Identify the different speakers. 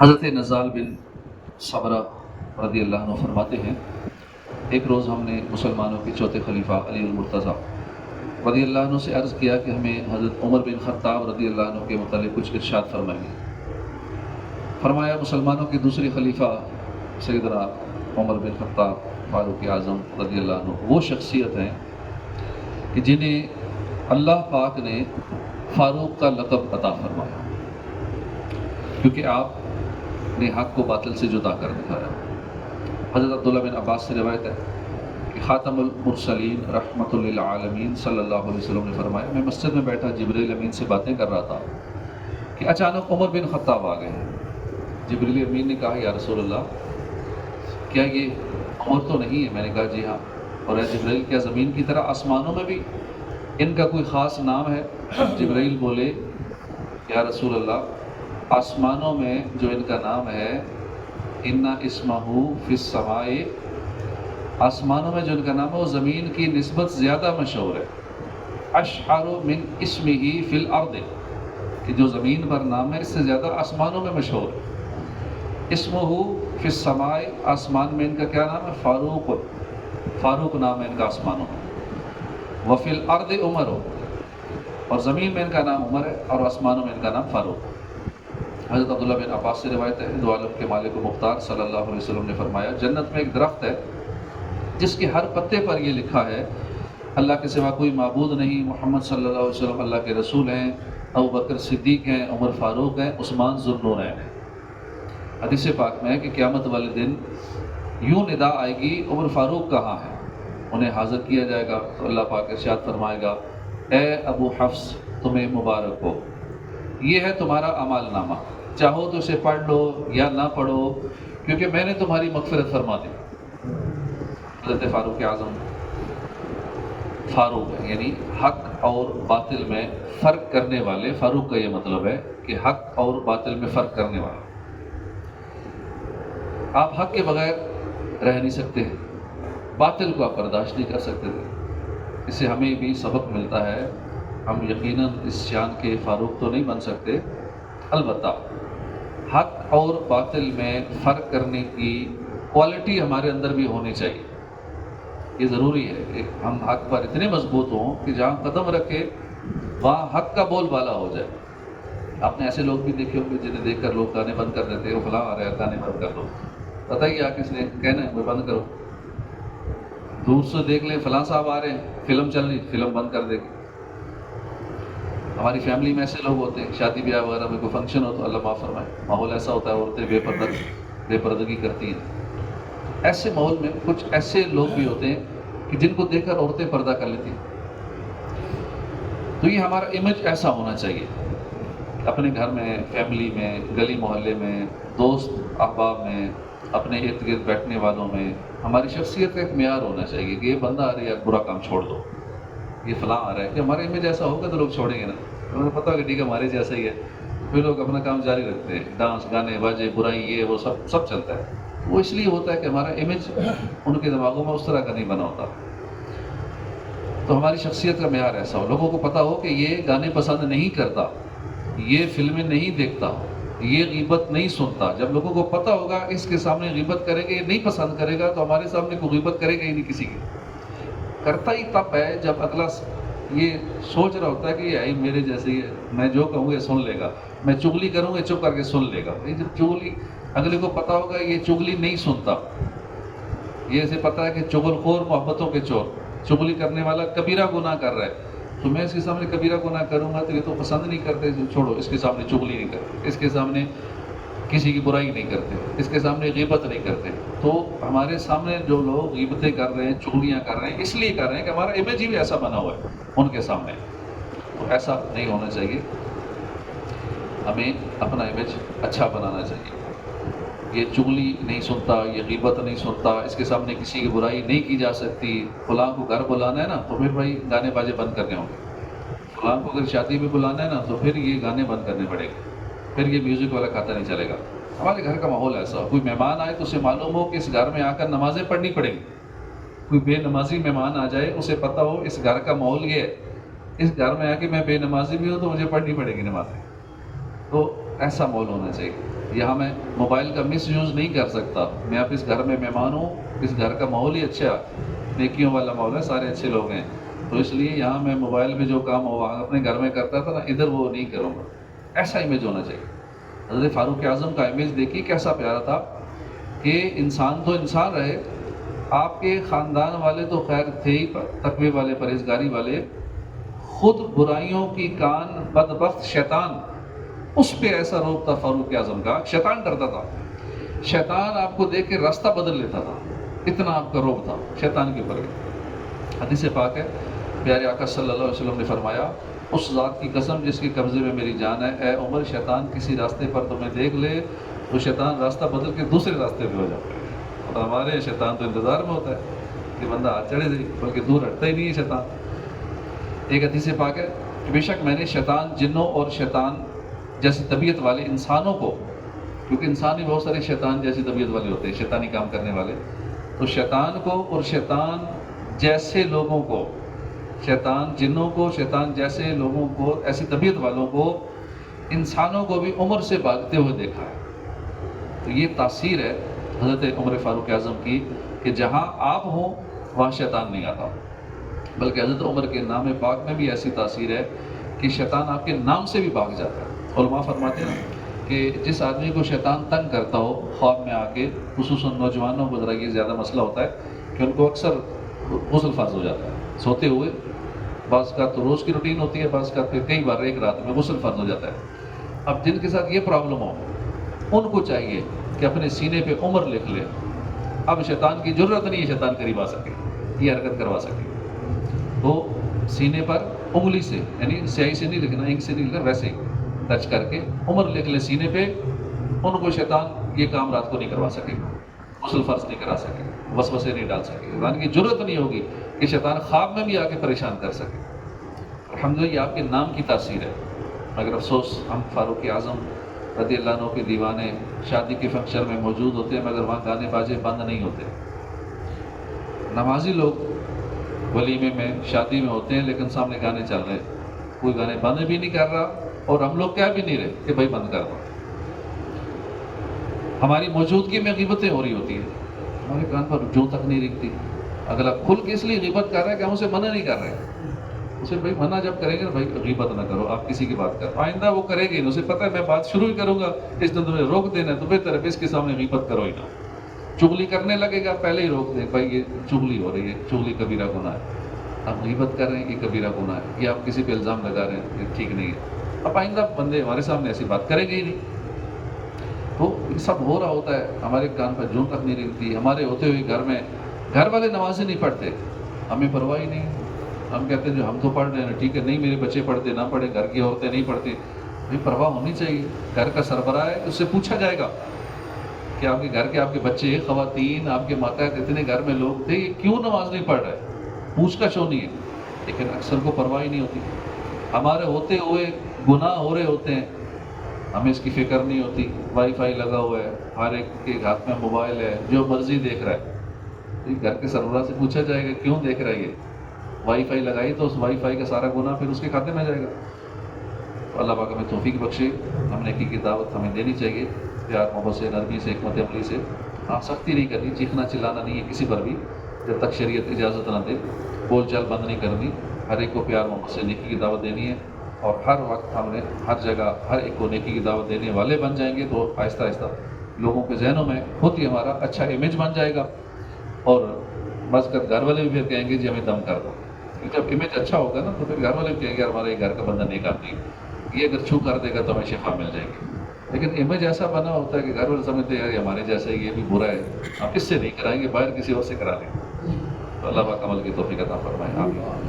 Speaker 1: حضرت نزال بن صبرہ رضی اللہ عنہ فرماتے ہیں، ایک روز ہم نے مسلمانوں کے چوتھے خلیفہ علی المرتضیٰ رضی اللہ عنہ سے عرض کیا کہ ہمیں حضرت عمر بن خطاب رضی اللہ عنہ کے متعلق کچھ ارشاد فرمائیں۔ فرمایا، مسلمانوں کے دوسرے خلیفہ سیدنا عمر بن خطاب فاروق اعظم رضی اللہ عنہ وہ شخصیت ہیں کہ جنہیں اللہ پاک نے فاروق کا لقب عطا فرمایا، کیونکہ آپ نے حق کو باطل سے جدا کر دکھایا۔ حضرت عبداللہ بن عباس سے روایت ہے کہ خاتم المرسلین رحمۃ للعالمین صلی اللہ علیہ وسلم نے فرمایا، میں مسجد میں بیٹھا جبریل امین سے باتیں کر رہا تھا کہ اچانک عمر بن خطاب آ گئے۔ جبریل امین نے کہا، یا رسول اللہ، کیا یہ عمر تو نہیں ہے؟ میں نے کہا جی ہاں۔ اور اے جبریل، کیا زمین کی طرح آسمانوں میں بھی ان کا کوئی خاص نام ہے؟ جبریل بولے، یا رسول اللہ، آسمانوں میں جو ان کا نام ہے، ان اسمہ فی السماء، آسمانوں میں جو ان کا نام ہے وہ زمین کی نسبت زیادہ مشہور ہے۔ اشہر من اسمہ فی الارض، کہ جو زمین پر نام ہے اس سے زیادہ آسمانوں میں مشہور ہے۔ اسمہ فی السماء، آسمان میں ان کا کیا نام ہے؟ فاروق، فاروق نام ہے ان کا آسمانوں میں۔ وفی الارض عمر، اور زمین میں ان کا نام عمر ہے اور آسمانوں میں ان کا نام فاروق۔ حضرت عبداللہ بن عباس سے روایت ہے، دو عالم کے مالک و مختار صلی اللہ علیہ وسلم نے فرمایا، جنت میں ایک درخت ہے جس کے ہر پتے پر یہ لکھا ہے، اللہ کے سوا کوئی معبود نہیں، محمد صلی اللہ علیہ وسلم اللہ کے رسول ہیں، ابوبکر صدیق ہیں، عمر فاروق ہیں، عثمان ذو النورین ہیں۔ حدیث پاک میں ہے کہ قیامت والے دن یوں ندا آئے گی، عمر فاروق کہاں ہے؟ انہیں حاضر کیا جائے گا تو اللہ پاک ارشاد فرمائے گا، اے ابو حفص، تمہیں مبارک ہو، یہ ہے تمہارا اعمال نامہ، چاہو تو اسے پڑھ لو یا نہ پڑھو، کیونکہ میں نے تمہاری مغفرت فرما دی۔ حضرت فاروق اعظم فاروق ہے، یعنی حق اور باطل میں فرق کرنے والے، فاروق کا یہ مطلب ہے کہ حق اور باطل میں فرق کرنے والا۔ آپ حق کے بغیر رہ نہیں سکتے، باطل کو آپ برداشت نہیں کر سکتے تھے۔ اس سے ہمیں بھی سبق ملتا ہے، ہم یقیناً اس شان کے فاروق تو نہیں بن سکتے، البتہ حق اور باطل میں فرق کرنے کی کوالٹی ہمارے اندر بھی ہونی چاہیے۔ یہ ضروری ہے کہ ہم حق پر اتنے مضبوط ہوں کہ جہاں قدم رکھے وہاں حق کا بول بالا ہو جائے۔ آپ نے ایسے لوگ بھی دیکھے ہوں گے جنہیں دیکھ کر لوگ گانے بند کر دیتے ہیں، وہ فلاں آ رہا ہے گانے بند کر دو، پتہ ہی کس نے کہنا ہے وہ بند کرو، دور سے دیکھ لیں فلاں صاحب آ رہے ہیں، فلم چل رہی، فلم بند کر دے گی۔ ہماری فیملی میں ایسے لوگ ہوتے ہیں، شادی بیاہ وغیرہ میں کوئی فنکشن ہو تو اللہ معاف فرمائے، ماحول ایسا ہوتا ہے، عورتیں بے پردگی کرتی ہیں۔ ایسے ماحول میں کچھ ایسے لوگ بھی ہوتے ہیں کہ جن کو دیکھ کر عورتیں پردہ کر لیتی ہیں۔ تو یہ ہمارا امیج ایسا ہونا چاہیے، اپنے گھر میں، فیملی میں، گلی محلے میں، دوست احباب میں، اپنے ارد گرد بیٹھنے والوں میں ہماری شخصیت کا ایک معیار ہونا چاہیے کہ یہ بندہ آ رہا ہے، برا کام چھوڑ دو، یہ فلاں آ رہا ہے، کہ ہمارا امیج ایسا ہوگا تو لوگ چھوڑیں گے نا۔ انہیں پتہ ہوگا ٹھیک ہے ہمارے جیسا ہی ہے، پھر لوگ اپنا کام جاری رکھتے ہیں، ڈانس، گانے باجے، برائی، یہ وہ سب چلتا ہے۔ وہ اس لیے ہوتا ہے کہ ہمارا امیج ان کے دماغوں میں اس طرح کا نہیں بنا ہوتا۔ تو ہماری شخصیت کا معیار ایسا ہو، لوگوں کو پتہ ہو کہ یہ گانے پسند نہیں کرتا، یہ فلمیں نہیں دیکھتا، یہ غیبت نہیں سنتا۔ جب لوگوں کو پتہ ہوگا اس کے سامنے غیبت کرے گا، یہ نہیں پسند کرے گا، تو ہمارے سامنے کوئی غیبت کرے گا ہی نہیں کسی کی۔ کرتا ہی تب ہے جب اگلا یہ سوچ رہا ہوتا ہے کہ یہ میرے جیسے ہی ہے، میں جو کہوں یہ سن لے گا، میں چغلی کروں گا چپ کر کے سن لے گا۔ یہ جب چغلی اگلے کو پتہ ہوگا یہ چغلی نہیں سنتا، یہ اسے پتہ ہے کہ چغل خور محبتوں کے چور، چغلی کرنے والا کبیرہ گناہ کر رہا ہے، تو میں اس کے سامنے کبیرہ گناہ کروں گا تو یہ تو پسند نہیں کرتے، چھوڑو، اس کے سامنے چغلی نہیں کرتے، اس کے سامنے کسی کی برائی نہیں کرتے، اس کے سامنے غیبت نہیں کرتے۔ تو ہمارے سامنے جو لوگ غیبتیں کر رہے ہیں، چغلیاں کر رہے ہیں، اس لیے کر رہے ہیں کہ ہمارا امیج ہی بھی ایسا بنا ہوا ہے ان کے سامنے۔ تو ایسا نہیں ہونا چاہیے، ہمیں اپنا امیج اچھا بنانا چاہیے۔ یہ چغلی نہیں سنتا، یہ غیبت نہیں سنتا، اس کے سامنے کسی کی برائی نہیں کی جا سکتی۔ فلاں کو گھر بلانا ہے نا تو پھر بھائی گانے باجے بند کرنے ہوں گے، فلاں کو اگر شادی میں بلانا ہے نا تو پھر یہ گانے بند کرنے پڑیں گے، پھر یہ میوزک والا کھاتا نہیں چلے گا۔ ہمارے گھر کا ماحول ایسا ہو، کوئی مہمان آئے تو اسے معلوم ہو کہ اس گھر میں آ کر نمازیں پڑھنی پڑیں گی۔ کوئی بے نمازی مہمان آ جائے، اسے پتہ ہو اس گھر کا ماحول یہ ہے، اس گھر میں آ کے میں بے نمازی بھی ہوں تو مجھے پڑھنی پڑے گی نمازیں۔ تو ایسا ماحول ہونا چاہیے۔ یہاں میں موبائل کا مس یوز نہیں کر سکتا. میں اب اس گھر میں مہمان ہوں, اس گھر کا ماحول ہی اچھا نیکیوں والا ماحول ہے, سارے اچھے لوگ ہیں, تو اس لیے یہاں میں موبائل میں جو کام ہو وہاں اپنے گھر میں کرتا تھا نا, ادھر وہ نہیں کروں گا. ایسا امیج ہونا چاہیے. حضرت فاروق اعظم کا امیج دیکھیے کیسا پیارا تھا کہ انسان تو انسان رہے, آپ کے خاندان والے تو خیر تھے ہی تقوی والے, پرہیزگاری والے, خود برائیوں کی کان بدبخت شیطان, اس پہ ایسا روب تھا فاروق اعظم کا. شیطان ڈرتا تھا, شیطان آپ کو دیکھ کے راستہ بدل لیتا تھا, اتنا آپ کا روب تھا شیطان کے اوپر. حدیث پاک ہے, پیارے آقا صلی اللہ علیہ وسلم نے فرمایا, اس ذات کی قسم جس کے قبضے میں میری جان ہے, اے عمر شیطان کسی راستے پر تمہیں دیکھ لے تو شیطان راستہ بدل کے دوسرے راستے پہ ہو جاتا ہے. اور ہمارے شیطان تو انتظار میں ہوتا ہے کہ بندہ ہاتھ چڑھے دے, بلکہ دور ہٹتا ہی نہیں ہے شیطان. ایک حدیث پاک ہے کہ بے شک میں نے شیطان جنوں اور شیطان جیسی طبیعت والے انسانوں کو, کیونکہ انسان ہی بہت سارے شیطان جیسی طبیعت والے ہوتے ہیں, شیطانی کام کرنے والے, تو شیطان کو اور شیطان جیسے لوگوں کو, شیطان جنوں کو, شیطان جیسے لوگوں کو, ایسی طبیعت والوں کو, انسانوں کو بھی عمر سے بھاگتے ہوئے دیکھا ہے. تو یہ تاثیر ہے حضرت عمر فاروق اعظم کی کہ جہاں آپ ہوں وہاں شیطان نہیں آتا. بلکہ حضرت عمر کے نام پاک میں بھی ایسی تاثیر ہے کہ شیطان آپ کے نام سے بھی بھاگ جاتا ہے. علماء فرماتے ہیں کہ جس آدمی کو شیطان تنگ کرتا ہو خواب میں آ کے, خصوصاً نوجوانوں کو ذرا یہ زیادہ مسئلہ ہوتا ہے کہ ان کو اکثر غسل فرض ہو جاتا ہے سوتے ہوئے. بعض کا تو روز کی روٹین ہوتی ہے, بعض کا کئی بار ایک رات میں غسل فرض ہو جاتا ہے. اب جن کے ساتھ یہ پرابلم ہو ان کو چاہیے کہ اپنے سینے پہ عمر لکھ لے. اب شیطان کی ضرورت نہیں ہے شیطان قریب آ سکے, یہ حرکت کروا سکے. تو سینے پر انگلی سے, یعنی سیاہی سے نہیں لکھنا, انک سے نہیں لکھنا, ویسے ہی ٹچ کر کے عمر لکھ لے سینے پہ. ان کو شیطان یہ کام رات کو نہیں کروا سکے, غسل فرض نہیں کرا سکے, وسوسے نہیں ڈال سکے. شیطان کی ضرورت نہیں ہوگی کہ شیطان خواب میں بھی آ کے پریشان کر سکے. الحمدللہ یہ آپ کے نام کی تاثیر ہے. مگر افسوس ہم فاروق اعظم رضی اللہ عنہ کے دیوانے شادی کے فنکشن میں موجود ہوتے ہیں, مگر وہاں گانے باجے بند نہیں ہوتے. نمازی لوگ ولیمے میں شادی میں ہوتے ہیں لیکن سامنے گانے چل رہے, کوئی گانے بند بھی نہیں کر رہا, اور ہم لوگ کہہ بھی نہیں رہے کہ بھائی بند کر دو. ہماری موجودگی میں غیبتیں ہو رہی ہوتی ہیں, ہمارے کان پر جو تک نہیں رکھتی. اگلا کھل کے اس لیے غیبت کر رہا ہے کہ ہم اسے منع نہیں کر رہے ہیں. اسے بھائی منع جب کریں گے نا, بھائی غیبت نہ کرو, آپ کسی کی بات کرو, آئندہ وہ کرے گی, اسے پتہ ہے میں بات شروع ہی کروں گا, اس دن تمہیں روک دینا ہے, تو بہتر ہے اس کے سامنے غیبت کرو ہی نہ. چغلی کرنے لگے گا پہلے ہی روک دے, بھائی یہ چغلی ہو رہی ہے, چغلی کبیرہ گناہ ہے. آپ غیبت کر رہے ہیں, یہ کبیرہ گناہ ہے, یہ آپ کسی پہ الزام لگا رہے ہیں, یہ ٹھیک نہیں ہے. اب آئندہ بندے ہمارے سامنے ایسی بات کریں گے ہی نہیں. تو یہ سب ہو رہا ہوتا ہے, ہمارے کان پر جون تک نہیں رکھتی. ہمارے ہوتے ہوئے گھر میں گھر والے نمازیں نہیں پڑھتے, ہمیں پرواہ ہی نہیں. ہم کہتے ہیں جو ہم تو پڑھ رہے ہیں ٹھیک ہے, نہیں میرے بچے پڑھتے نہ پڑھے, گھر کی عورتیں نہیں پڑھتی. بھائی پرواہ ہونی چاہیے. گھر کا سربراہ ہے, اس سے پوچھا جائے گا کہ آپ کے گھر کے آپ کے بچے, خواتین, آپ کے ماتحت اتنے گھر میں لوگ تھے, یہ کیوں نماز نہیں پڑھ رہے, پوچھ کا شو نہیں ہے. لیکن اکثر کو پرواہ ہی نہیں ہوتی. ہمارے ہوتے ہوئے گناہ ہو رہے ہوتے ہیں, ہمیں اس کی فکر نہیں ہوتی. وائی فائی لگا ہوا ہے, ہر ایک کے ہاتھ میں موبائل ہے, جو مرضی دیکھ رہا ہے. گھر کے سربراہ سے پوچھا جائے گا کیوں دیکھ رہا ہے, یہ وائی فائی لگائی تو اس وائی فائی کا سارا گناہ پھر اس کے کھاتے میں جائے گا. تو اللہ پاک ہمیں توفیق بخشے. ہم نیکی کی دعوت ہمیں دینی چاہیے, پیار محبت سے, نرمی سے, حکمت عملی سے. ہاں سختی نہیں کرنی, چیخنا چلانا نہیں ہے کسی پر بھی جب تک شریعت اجازت نہ دے. بول چال بند نہیں کرنی, ہر ایک کو پیار محبت سے نیکی کی دعوت دینی ہے. اور ہر وقت ہم نے ہر جگہ ہر ایک کو نیکی کی دعوت دینے والے بن جائیں گے تو آہستہ آہستہ لوگوں کے ذہنوں میں خود ہی ہمارا اچھا امیج بن جائے گا. اور بس کر گھر والے بھی پھر کہیں گے جی ہمیں دم کر دو. جب امیج اچھا ہوگا نا تو پھر گھر والے بھی کہیں گے ہمارے گھر کا بندہ نیک آدمی, یہ اگر چھو کر دے گا تو ہمیں شفا مل جائے گی. لیکن امیج ایسا بنا ہوتا ہے کہ گھر والے سمجھتے ہیں یار ہمارے جیسا یہ بھی برا ہے, ہم اس سے نہیں کرائیں گے, باہر کسی اور سے کرا لیں. تو اللہ پاک عمل کی توفیق عطا فرمائے. آمین.